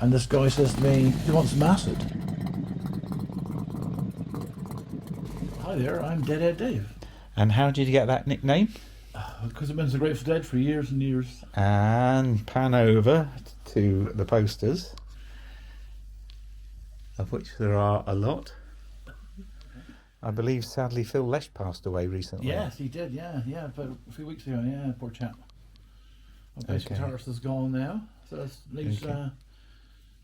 And this guy says to me, he wants some acid. Hi there, I'm Deadhead Dave. And how did you get that nickname? Because I've been to the Grateful Dead for years and years. And pan over to the posters, of which there are a lot. I believe, sadly, Phil Lesh passed away recently. Yes, he did, yeah, about a few weeks ago, yeah, poor chap. Our bass guitarist is gone now, so it leaves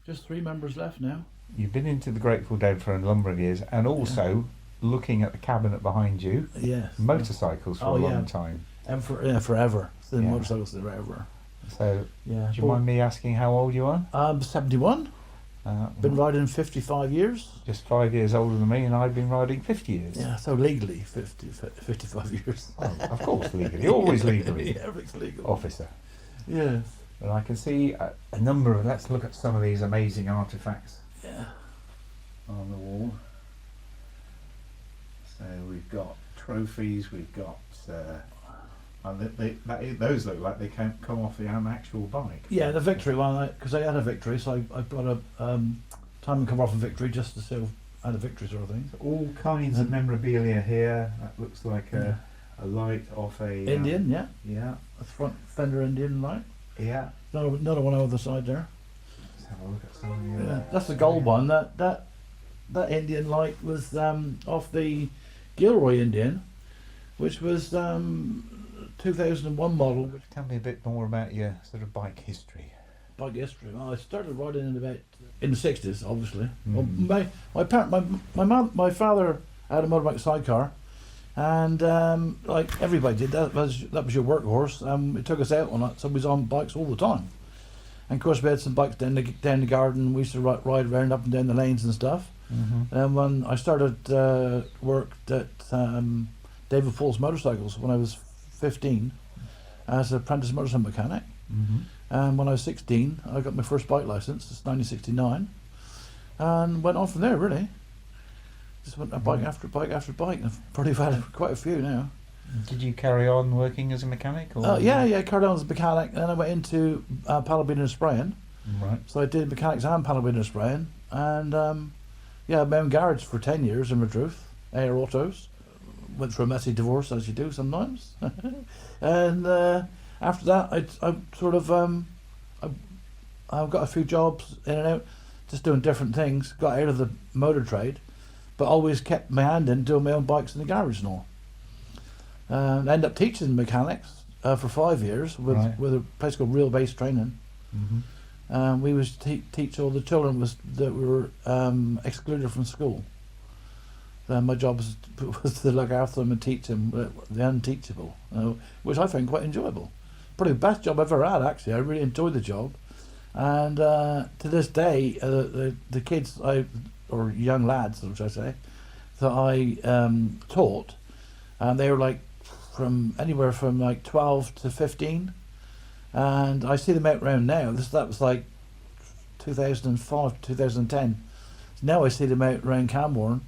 just 3 members left now. You've been into the Grateful Dead for a number of years, and also looking at the cabinet behind you, motorcycles for a long time. And forever. The motorcycles forever. So, do you mind me asking how old you are? I'm 71. Been riding 55 years. Just 5 years older than me, and I've been riding 50 years. Yeah, so legally 55 years. Oh, of course, legally. Always legally. Yeah, everything's legal. Officer. Yes. But I can see a number of, let's look at some of these amazing artefacts on the wall. So we've got trophies, we've got, those look like they come off the actual bike. Yeah, the Victory one, because I had a Victory, so I brought a time and come off a Victory just to see if I had a Victory sort of thing. So all kinds of memorabilia here. That looks like a light off a... Indian, Yeah. A front fender Indian light. Yeah. Another one over the side there. Let's have a look at some of the That's the gold one. That Indian light was off the Gilroy Indian, which was 2001 model. Tell me a bit more about your sort of bike history. Bike history. Well, I started riding in the 60s, obviously. Well, my father had a motorbike sidecar, and like everybody did, that was your workhorse. It took us out on it, so we was on bikes all the time. And of course, we had some bikes down the garden. We used to ride around up and down the lanes and stuff. And when I started worked at David Paul's Motorcycles when I was 15 as an apprentice motorcycle mechanic. And when I was 16, I got my first bike license. It's 1969, and went on from there. Really, just went bike after bike after bike. I've probably had quite a few now. Did you carry on working as a mechanic? Or yeah, carried on as a mechanic, and then I went into paddle beating and spraying. Right. So I did mechanics and paddle beating and spraying, and I had my own garage for 10 years in Madruth, Air Autos. Went through a messy divorce, as you do sometimes. And after that, I sort of I've got a few jobs in and out, just doing different things. Got out of the motor trade, but always kept my hand in doing my own bikes in the garage and all. I ended up teaching mechanics for 5 years with a place called Real Base Training. We was teach all the children that were excluded from school. My job was to look after them and teach them the unteachable, which I found quite enjoyable. Probably the best job I've ever had, actually. I really enjoyed the job. And to this day, the kids, or young lads, should I say, that I taught, they were like anywhere from like 12 to 15. And I see them out around now. That was like 2005, 2010. So now I see them out around Camborne.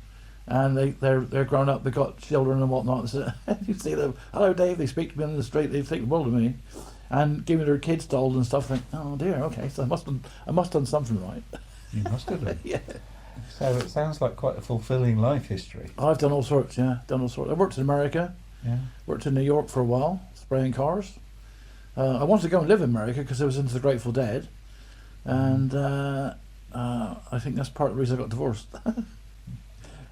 And they're grown up, they've got children and whatnot. So you see them, hello Dave, they speak to me in the street, they think the world of me, and give me their kids dolls and stuff. Think, oh dear, okay, so I must have done something right. You must have done. Yeah. So it sounds like quite a fulfilling life history. I've done all sorts, I worked in America, worked in New York for a while, spraying cars. I wanted to go and live in America because I was into the Grateful Dead, and I think that's part of the reason I got divorced.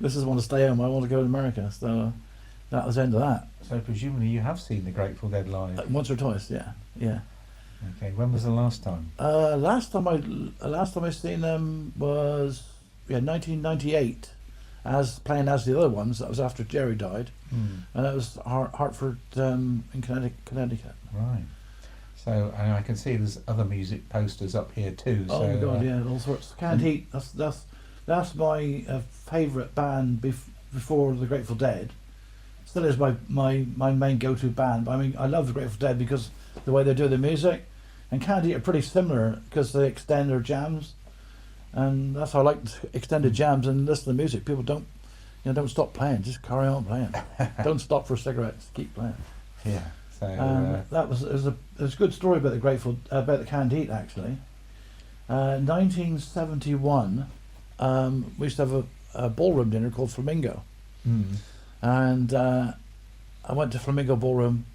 This is want to stay home. I want to go to America. So that was the end of that. So presumably you have seen the Grateful Dead live. Once or twice, yeah. Okay. When was the last time? Last time I seen them was 1998, playing as the other ones. That was after Jerry died, and that was Hartford in Connecticut. Right. So and I can see there's other music posters up here too. Oh so, my God, yeah, all sorts. Canned Heat. That's my favourite band before the Grateful Dead. Still is my main go-to band. But I mean, I love the Grateful Dead because the way they do the music, and Canned Heat are pretty similar because they extend their jams, and that's how I like extended jams and listen to the music. People don't stop playing, just carry on playing. Don't stop for cigarettes, keep playing. Yeah. So it was a good story about the Canned Heat actually. 1971, we used to have a ballroom dinner called Flamingo. Mm. And I went to Flamingo Ballroom,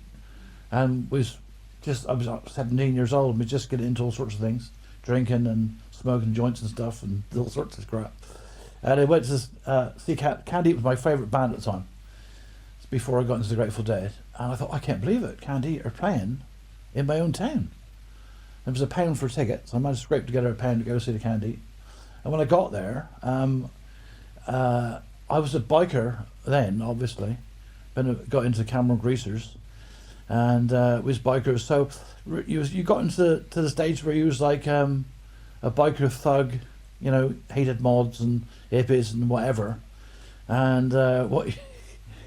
and I was 17 years old, and we just getting into all sorts of things, drinking and smoking joints and stuff and all sorts of crap. And I went to see Candy was my favourite band at the time. It's before I got into the Grateful Dead, and I thought, I can't believe it, Candy are playing in my own town. It was £1 for tickets. I managed to scrape together £1 to go see the Candy. And when I got there, I was a biker then, obviously. Got into Cameron Greasers, and was bikers. So you got into the stage where you was like a biker thug, you know, hated mods and hippies and whatever. And what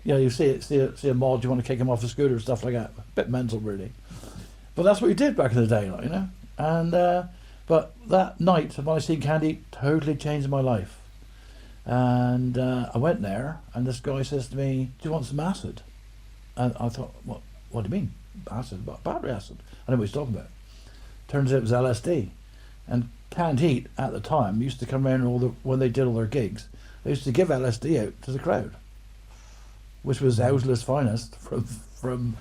you know, you see a mod, you want to kick him off a scooter, stuff like that. A bit mental, really. But that's what you did back in the day, like, you know. And but that night when I seen Candy, totally changed my life. And I went there, and this guy says to me, "Do you want some acid?" And I thought, "What do you mean, acid? What, battery acid?" I know what he's talking about. Turns out it was LSD. And Canned Heat at the time used to come around when they did all their gigs. They used to give LSD out to the crowd, which was Owsla's finest from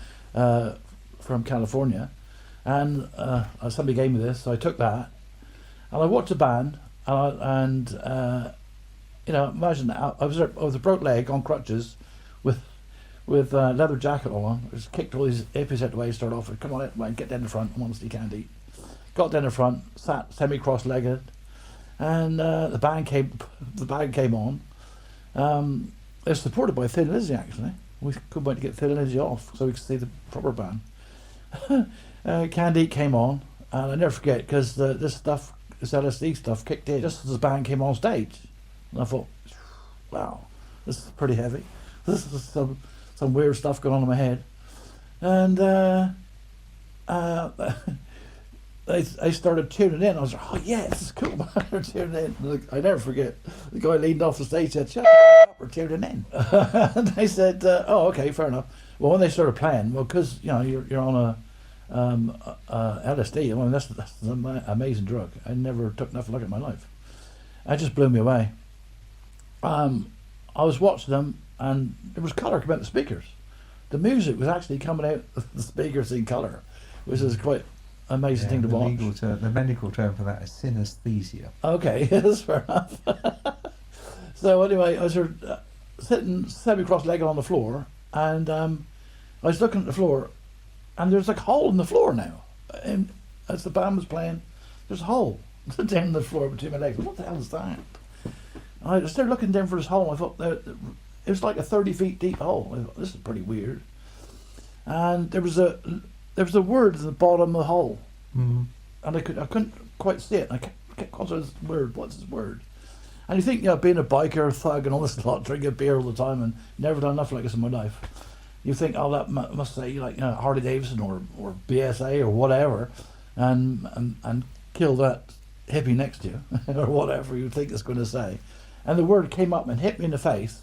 California. And somebody gave me this, so I took that, and I watched the band, and you know, imagine that I was a broke leg on crutches, with leather jacket on. I just kicked all these hippies out the way. Started off with, "Come on, out, man, get down the front. I want to see Candy." Got down the front, sat semi-cross-legged, and the band came on. They're supported by Thin Lizzy, actually. We couldn't wait to get Thin Lizzy off so we could see the proper band. Candy came on, and I never forget, because this LSD stuff kicked in just as the band came on stage. And I thought, wow, this is pretty heavy. This is some weird stuff going on in my head. And I started tuning in. I was like, "Oh yeah, this is cool, man." They're tuning in. Like, I never forget, the guy leaned off the stage and said, "Shut up, we're tuning in." And I said, "Oh, okay, fair enough." Well, when they started playing, well, because you know you're on LSD. I mean, that's an amazing drug. I never took nothing like it in my life. It just blew me away. I was watching them, and there was colour coming out the speakers. The music was actually coming out of the speakers in colour, which is quite amazing thing to watch. The medical term for that is synesthesia. Okay, that's fair enough. So anyway, I was sitting semi-cross-legged on the floor, and I was looking at the floor, and there's like a hole in the floor now. And as the band was playing, there's a hole down the floor between my legs. What the hell is that? I started looking down for this hole. I thought it was like a 30 feet deep hole. I thought, this is pretty weird. And there was a word at the bottom of the hole, and I couldn't quite see it. I kept calling this word. What's this word? And you think, you know, being a biker, thug, and all this lot, drinking beer all the time, and never done nothing like this in my life. You think, oh, that must say, like, you know, Harley Davidson or BSA or whatever, and kill that hippie next to you or whatever you think it's going to say. And the word came up and hit me in the face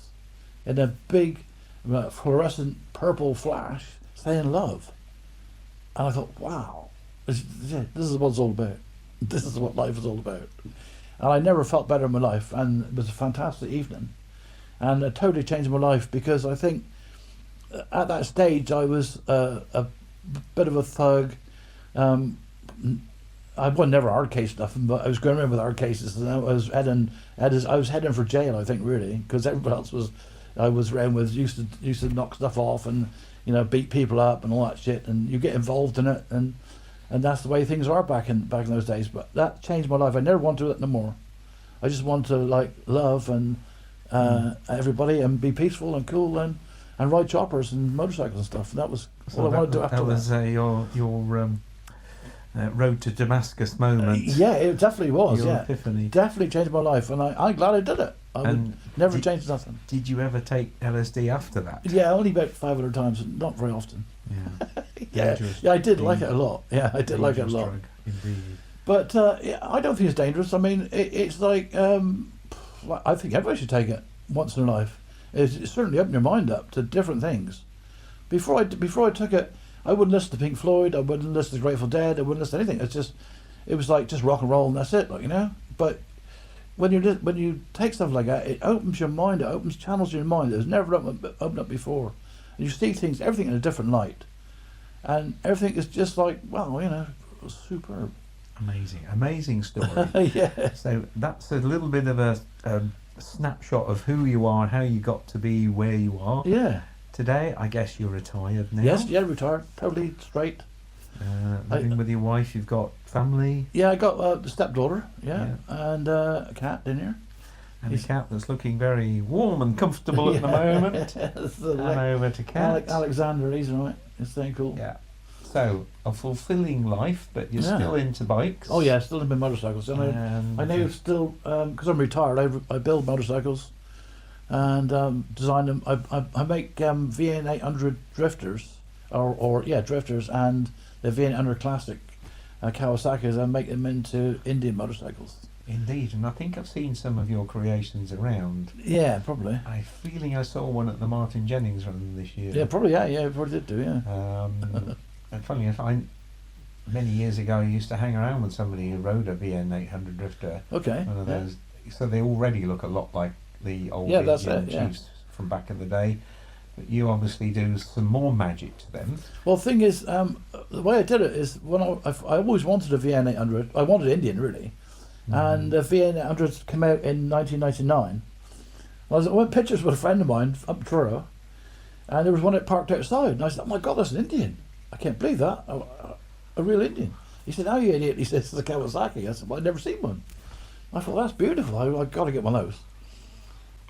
in a big fluorescent purple flash, saying love. And I thought, wow, this is what it's all about. This is what life is all about. And I never felt better in my life, and it was a fantastic evening. And it totally changed my life, because I think at that stage I was a bit of a thug. I was never hard case nothing, but I was going around with hard cases, and I was heading for jail, I think, really, because everybody else I was around with used to knock stuff off and, you know, beat people up and all that shit, and you get involved in it, and that's the way things are back in those days. But that changed my life. I never want to do it no more. I just want to, like, love and everybody, and be peaceful and cool, and ride choppers and motorcycles and stuff. And that was all I wanted to do after that. That was your road to Damascus moment. Yeah, it definitely was. Your yeah, epiphany. Definitely changed my life, and I'm glad I did it. I would never change nothing. Did you ever take LSD after that? Yeah, only about 500 times, not very often. Yeah, yeah, I did like it a lot. Yeah, I did like it a lot. Drug, indeed. But yeah, I don't think it's dangerous. I mean, it's like I think everybody should take it once in a life. It's certainly opened your mind up to different things. Before I took it, I wouldn't listen to Pink Floyd. I wouldn't listen to Grateful Dead. I wouldn't listen to anything. It's just it was like just rock and roll and that's it, like, you know. But when you take stuff like that, it opens your mind, it opens channels in your mind that has never opened up before, and you see things, everything in a different light, and everything is just like, wow, you know, superb. Amazing story. Yeah. So that's a little bit of a snapshot of who you are and how you got to be where you are. Yeah. Today, I guess you're retired now. Yes, yeah, retired, totally straight. Living with your wife, you've got family. Yeah, I got a stepdaughter, and a cat in here. And a cat that's looking very warm and comfortable at the moment. So and over to Cat. Alexander, he's right. It's very cool. Yeah. So, a fulfilling life, but you're still into bikes. Oh yeah, still into motorcycles. And I know still, because I'm retired, I build motorcycles and design them. I make VN800 Drifters, Drifters, and the VN800 Classic Kawasaki's. I make them into Indian motorcycles. Indeed, and I think I've seen some of your creations around. Yeah, probably. I feeling I saw one at the Martin Jennings run this year. Yeah, probably. Yeah, probably did do. Yeah. And funny enough, many years ago I used to hang around with somebody who rode a VN800 Drifter. Okay. One of those. So they already look a lot like the old Indian chiefs from back in the day. But you obviously do some more magic to them. Well, the thing is, the way I did it is when I always wanted a VN800. I wanted Indian really, and the VN800 came out in 1999. I went pictures with a friend of mine up in Truro, and there was one that parked outside, and I said, "Oh my God, that's an Indian! I can't believe that, a real Indian." He said, "Oh, you idiot!" He says, "It's a Kawasaki." I said, "Well, I've never seen one." I thought, that's beautiful. I've got to get one of those.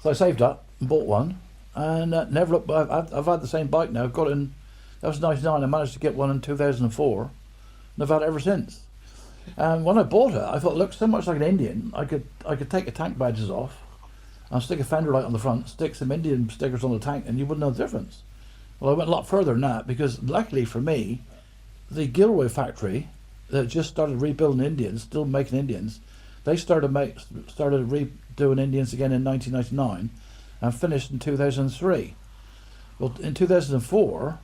So I saved up and bought one, and never looked. I've had the same bike now. I've got it in. That was '99. I managed to get one in 2004, and I've had it ever since. And when I bought it, I thought it looked so much like an Indian. I could take the tank badges off, and stick a fender light on the front, stick some Indian stickers on the tank, and you wouldn't know the difference. Well, I went a lot further than that because, luckily for me, the Gilroy factory that just started rebuilding Indians, still making Indians, they started redoing Indians again in 1999 and finished in 2003. Well, in 2004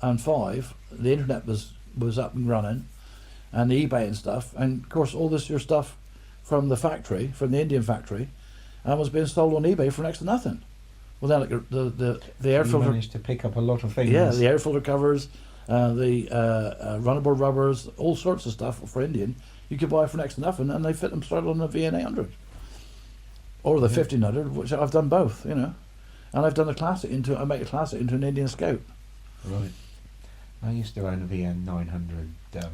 and 5, the internet was up and running, and the eBay and stuff, and of course all this your stuff from the factory, from the Indian factory, and was being sold on eBay for next to nothing. Well, then like the air filter, managed to pick up a lot of things. Yeah, the air filter covers, the runnerboard rubbers, all sorts of stuff for Indian you could buy for next to nothing, and they fit them straight on the VN800 or the 1500, which I've done both, you know, and I've done I make a classic into an Indian Scout. Right. I used to own a VN900 a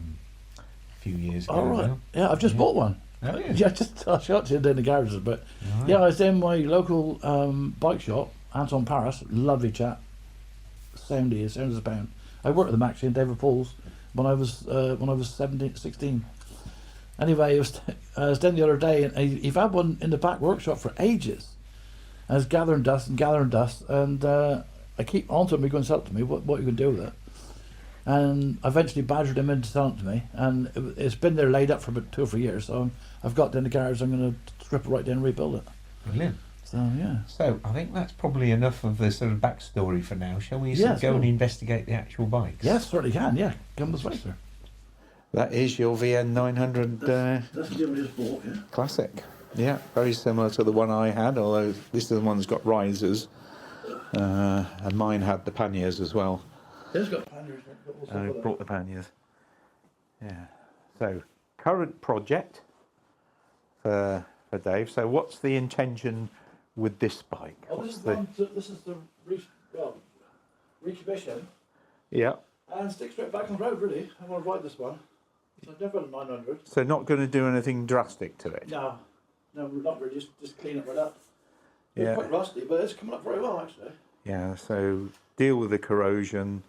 few years ago. Oh right. Now. Yeah, I've just bought one. Oh, yeah. Yeah, I shot it in the garages, but yeah, I was in my local bike shop, Anton Paris, lovely chap, sound as a pound. I worked with him actually in David Paul's when I was 16. Anyway, I was down the other day, and he've had one in the back workshop for ages. I was gathering dust, and I keep on to him, he's going to sell it to me, what you can do with it. And I eventually badgered him into selling it to me, and it's been there laid up for about 2 or 3 years, so I've got it in the garage, I'm going to strip it right down and rebuild it. Brilliant. So, yeah. So, I think that's probably enough of the sort of backstory for now. Shall we go and investigate the actual bikes? Yes, certainly can, yeah. Come this way, sir. That is your VN900 That's the one I just bought, yeah. Classic. Yeah, very similar to the one I had, although this is the one that's got risers, and mine had the panniers as well. It's got panniers. I brought the panniers. Yeah. So, current project for Dave. So, what's the intention with this bike? Oh, this is the recommission. Yeah. And stick straight back on the road, really. I want to ride this one. I've never had a 900. So, not going to do anything drastic to it? No, not really. Just clean it right up. It's quite rusty, but it's coming up very well, actually. Yeah. So, deal with the corrosion.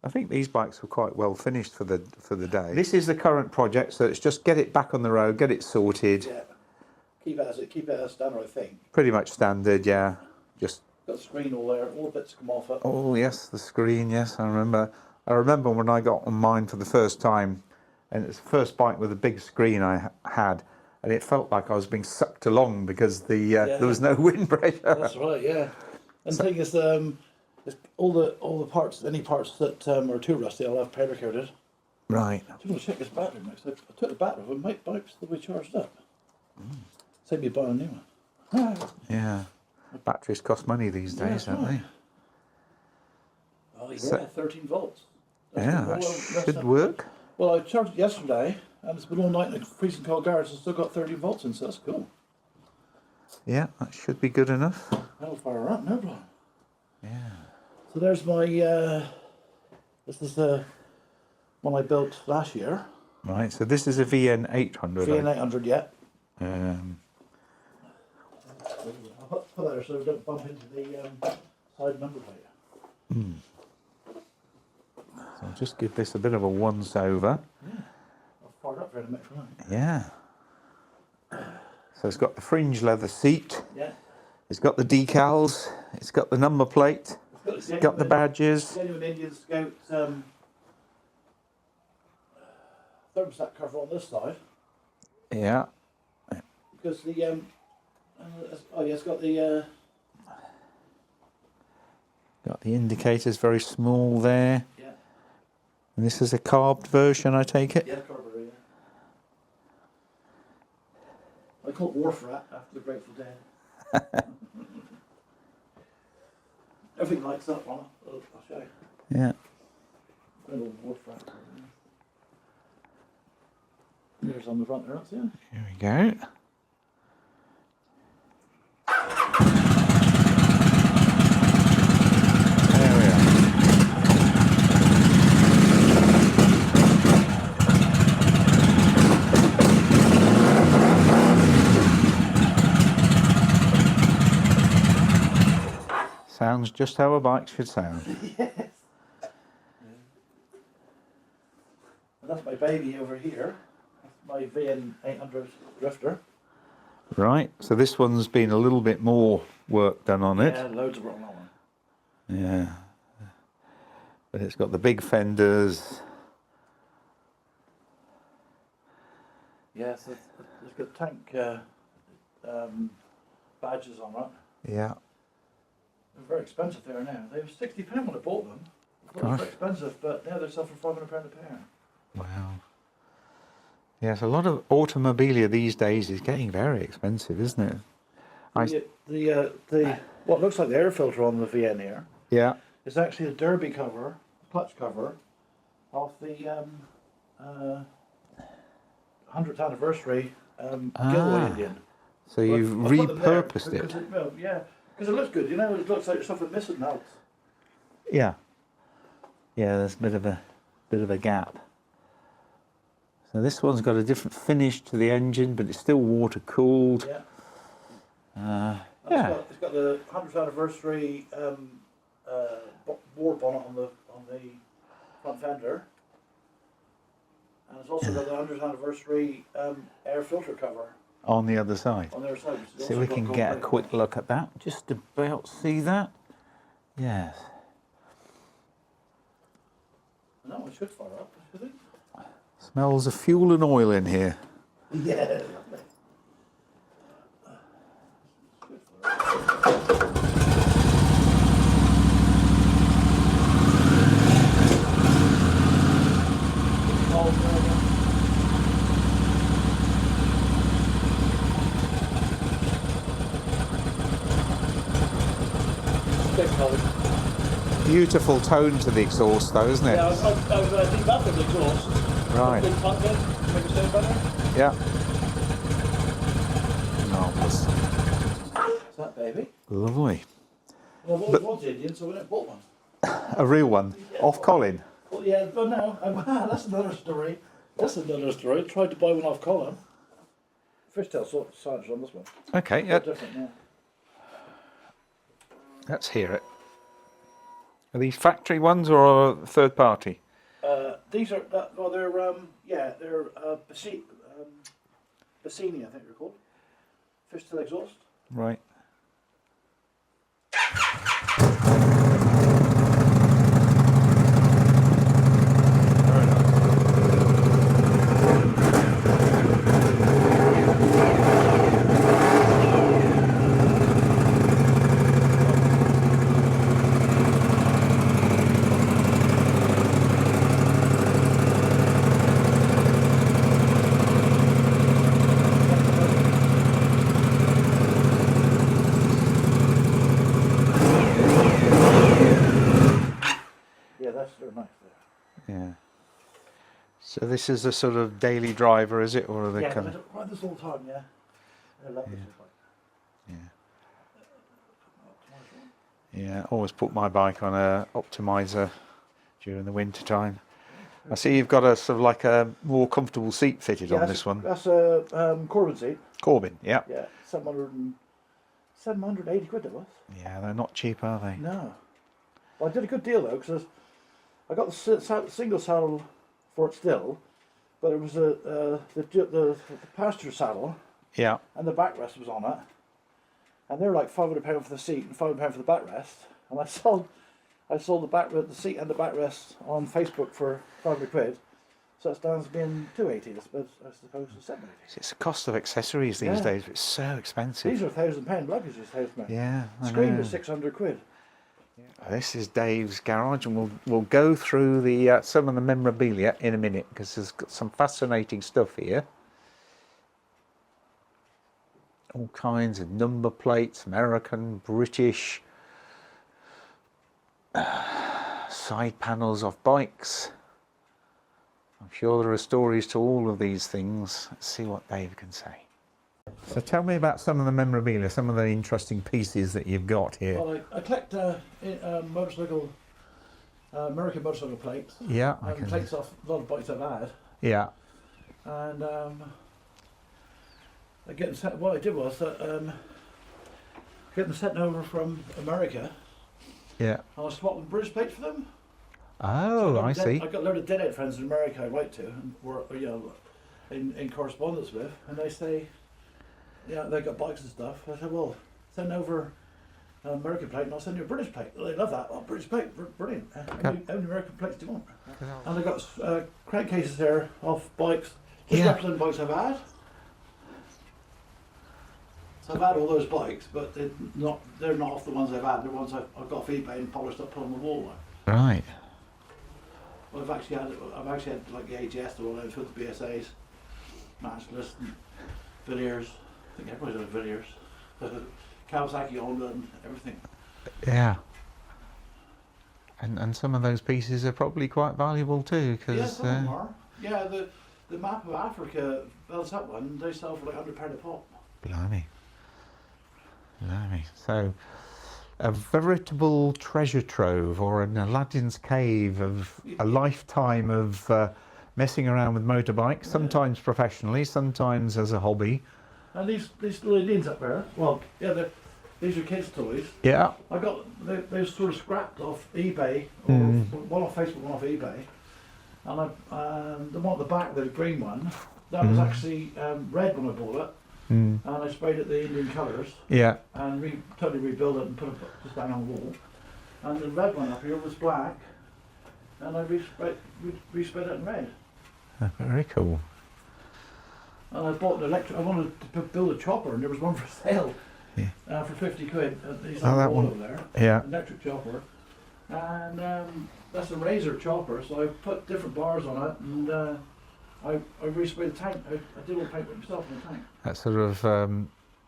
I think these bikes were quite well finished for the day. This is the current project, so it's just get it back on the road, get it sorted. Yeah. Keep it as standard, I think. Pretty much standard, yeah. Just got the screen all there, all the bits come off it. Oh yes, the screen. Yes, I remember. I remember when I got on mine for the first time, and it's the first bike with a big screen I had, and it felt like I was being sucked along because there was no wind pressure. That's right, yeah. And the thing is, all the parts, any parts that are too rusty, I'll have powder coated. Right. I'm going to check this battery next. I took the battery off and my bike's the way charged up. Save me buying a new one. Yeah. Batteries cost money these days, don't they? Oh yeah, 13 volts. That should work. Well, I charged it yesterday, and it's been all night in a freezing cold garage. It's still got 13 volts in, so that's cool. Yeah, that should be good enough. That'll fire up, no problem. Yeah. So there's my, this is the one I built last year. Right, so this is a VN800. VN800, yeah. I'll put that there so we don't bump into the side number plate. So I'll just give this a bit of a once over. Yeah. I'll fire it up for a minute, right? Yeah. So it's got the fringe leather seat. Yeah. It's got the decals. It's got the number plate. It's got the badges. Genuine Indian Scout thermostat cover on this side. Yeah. Because the oh yeah, it's got the Got the indicators very small there. yeah. And this is a carved version, I take it? Yeah, carburetor, yeah. I call it Wharf Rat after the Grateful Dead. Everything lights up on it. I'll show you. Yeah. Little Wharf Rat. There's on the front there, that's it. Here we go. There we are. Sounds just how a bike should sound. Yes. And that's my baby over here. That's my VN800 Drifter. Right, so this one's been a little bit more work done on it. Yeah, loads of work on that one. Yeah. But it's got the big fenders. Yeah, so it's got tank badges on it. Yeah. They're very expensive there now. They were £60 when I bought them. I thought they were Gosh. very expensive, but now they're selling for £500 a pair. Wow. Yes, a lot of automobilia these days is getting very expensive, isn't it? The what looks like the air filter on the VN here Yeah. is actually a derby cover, clutch cover, of the 100th anniversary Gilroy Indian. So you've I put them there repurposed because it. well, yeah, because it looks good. You know, it looks like there's something missing now. Yeah. Yeah, there's a bit of a gap. So this one's got a different finish to the engine, but it's still water cooled. Yeah. Yeah. It's got the 100th anniversary war bonnet on the front fender, and it's also got the 100th anniversary air filter cover On the other side. on the other side. which is So also we got can gold get a plate. quick look at that. Just about see that. Yes. And that one should fire up, should it? Smells of fuel and oil in here. Yeah. Beautiful tone to the exhaust though, isn't it? Yeah, I was debuffing the exhaust. Right. Big pump in, make it sound better. Yeah. Marvellous. Is that baby? Lovely. Well, I was Indian, so we didn't bought one. A real one. Off Colin. Well, yeah, but no, that's another story. That's another story. I tried to buy one off Colin. Fishtail signage on this one. Okay, yeah. Different, yeah. Let's hear it. Are these factory ones or third party? These are, well, they're, they're Bassini, I think they're called. Fishtail exhaust. Right. Yeah. So this is a sort of daily driver, is it, or are they Yeah, kind I of? ride this all the time. Yeah, I love this bike. Yeah. Yeah. Always put my bike on a optimizer during the winter time. I see you've got a sort of like a more comfortable seat fitted on this one. That's a Corbin seat. Corbin, yeah. Yeah, 780 quid it was. Yeah, they're not cheap, are they? No. Well, I did a good deal though, because I got the single saddle for it still, but it was the passenger saddle. Yeah. And the backrest was on it, and they were like £500 for the seat and £500 for the backrest. And I sold the seat and the backrest on Facebook for 500 quid. So it's down to being 280 as opposed to 780. It's the cost of accessories these days. It's so expensive. These are £1,000. Luggage is £1,000. Yeah. Screen was 600 quid. This is Dave's garage, and we'll go through the some of the memorabilia in a minute, because there's got some fascinating stuff here. All kinds of number plates, American, British, side panels of bikes. I'm sure there are stories to all of these things. Let's see what Dave can say. So tell me about some of the memorabilia, some of the interesting pieces that you've got here. Well, I collect motorcycle, American motorcycle plates. Yeah, and plates off a lot of bikes I've had. Yeah. And what I did was that get them sent over from America. Yeah. And I swapped them British plates for them. Oh, so I see. I've got a load of Deadhead friends in America I write to and we're in correspondence with, and they say, yeah, they got bikes and stuff. I said, well, send over an American plate and I'll send you a British plate. They love that. Oh, British plate, brilliant. How many American plates do you want? And I got crankcases there off bikes, just representing bikes I've had. So I've had all those bikes, but they're not off the ones I've had. They're ones I've got off eBay and polished up, put on the wall. Right. Well, I've actually had like the AGS, the one with the BSAs, match list, and Villiers. I think everybody's had Villiers. Kawasaki, Honda, and everything. Yeah. And some of those pieces are probably quite valuable too, because yeah, some of them are. Yeah, the map of Africa, that's that one. They sell for like £100 a pop. Blimey. Blimey. So, a veritable treasure trove, or an Aladdin's cave of a lifetime of messing around with motorbikes, sometimes professionally, sometimes as a hobby. And these little Indians up there, well, yeah, these are kids' toys. Yeah. I got they sort of scrapped off eBay, or one off Facebook, one off eBay. And the one at the back, the green one, that was actually red when I bought it. And I sprayed it the Indian colours. Yeah. And totally rebuilt it and put it just down on the wall. And the red one up here was black, and I resprayed it in red. Very cool. And I bought an electric. I wanted to build a chopper, and there was one for sale for 50 quid. He's on the wall over there. Yeah. Electric chopper, and that's a Razor chopper. So I put different bars on it, and I resprayed the tank. I did all the paint with myself in the tank. That's sort of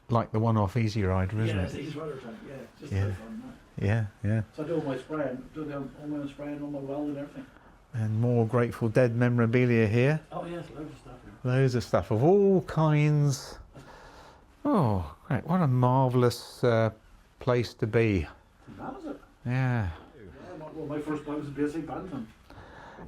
like the one off Easy Rider, isn't it? Yeah, it's Easy Rider tank. Yeah, just yeah. fun. Yeah, yeah. So I do all my spraying, all my spraying, all my welding, everything. And more Grateful Dead memorabilia here. Oh yes, loads of stuff here. Loads of stuff of all kinds. Oh, great. What a marvellous place to be. That was it. Yeah. Well, my first bike was a BSA Bantam.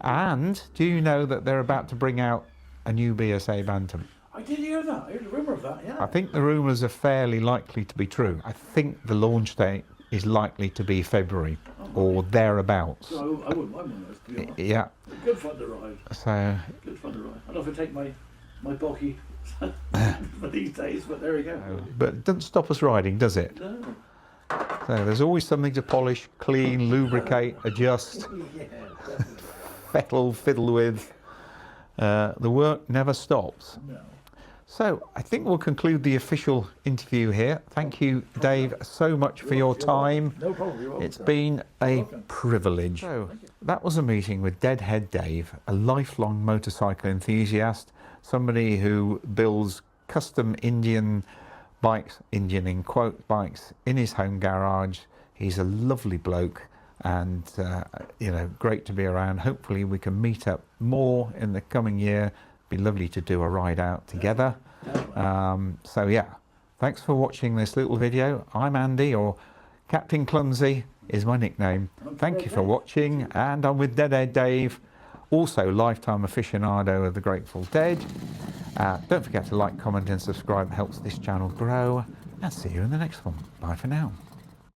And do you know that they're about to bring out a new BSA Bantam? I did hear that. I heard a rumour of that, yeah. I think the rumours are fairly likely to be true. I think the launch date is likely to be February or thereabouts. So I wouldn't mind one of those, to be honest. Yeah. Good fun to ride. So. Good fun to ride. I don't know if I take my bulky for these days, but there we go. But it doesn't stop us riding, does it? No. So there's always something to polish, clean, lubricate, adjust, fiddle with. The work never stops. No. So I think we'll conclude the official interview here. Thank you, Dave, so much for your time. No problem. You're welcome. It's been a privilege. So that was a meeting with Deadhead Dave, a lifelong motorcycle enthusiast, somebody who builds custom Indian bikes, Indian in quote bikes, in his home garage. He's a lovely bloke, and you know, great to be around. Hopefully we can meet up more in the coming year. Be lovely to do a ride out together. So yeah, thanks for watching this little video. I'm Andy, or Captain Clumsy is my nickname. Thank you for watching, and I'm with Deadhead Dave, also lifetime aficionado of the Grateful Dead. Don't forget to like, comment and subscribe. It helps this channel grow. I'll see you in the next one. Bye for now.